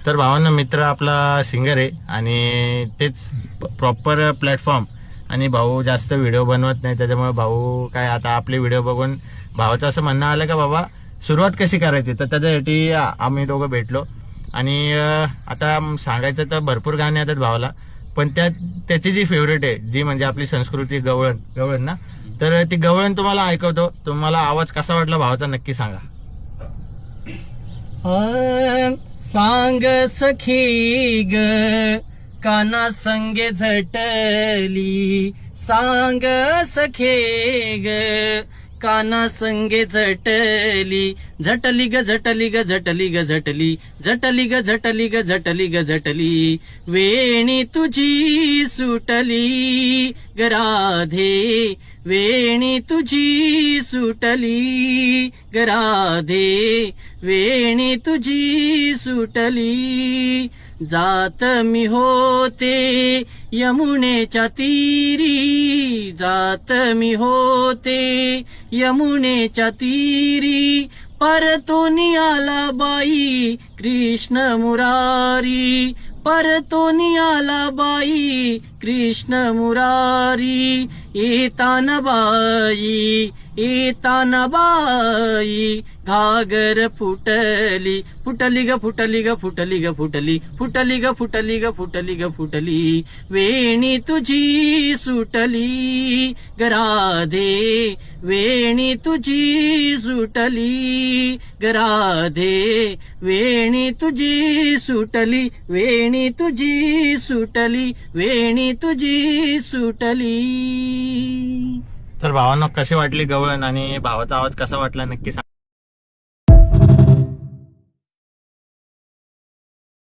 तर भावांना मित्र आपला सिंगर आहे आणि तेच प्रॉपर प्लॅटफॉर्म आणि भाऊ जास्त व्हिडिओ बनवत नाही, त्याच्यामुळे भाऊ काय आता आपले व्हिडिओ बघून भावाचं असं म्हणणं आलं का बाबा सुरुवात कशी करायची, तर त्याच्यासाठी आम्ही दोघं भेटलो. आणि आता सांगायचं तर भरपूर गाणी येतात भावाला, पण त्याची जी फेवरेट आहे जी म्हणजे आपली संस्कृती गवळण ना, तर ती गवळण तुम्हाला ऐकवतो. तुम्हाला आवाज कसा वाटला भावाचा नक्की सांगा. सांग सखी ग काना संगे झटली, सांग सखे ग काना संगे झटली, झटली ग झटली ग झटली ग झटली, झटली ग झटली ग झटली ग झटली, वेणी तुझी सुटली ग राधे, वेणी तुझी सुटली ग राधे, वेणी तुझी सुटली, जात मी होते यमुनेच्या तीरी, जात मी होते यमुनेच्या तीरी, परतोनी आला बाई कृष्ण मुरारी, परतोनी आला बाई कृष्ण मुरारी, येताना बाई येताना बाई घागर फुटली, फुटली ग फुटली ग फुटली ग फुटली, फुटली ग फुटली ग फुटली ग फुटली, वेणी तुझी सुटली ग राधे, वेणी तुझी सुटली ग राधे, वेणी तुझी सुटली, वेणी तुझी सुटली, वेणी तुझी सुटली. तर भावांना कशी वाटली गवळण आणि भावाचा आवाज कसा वाटला नक्की सांगा.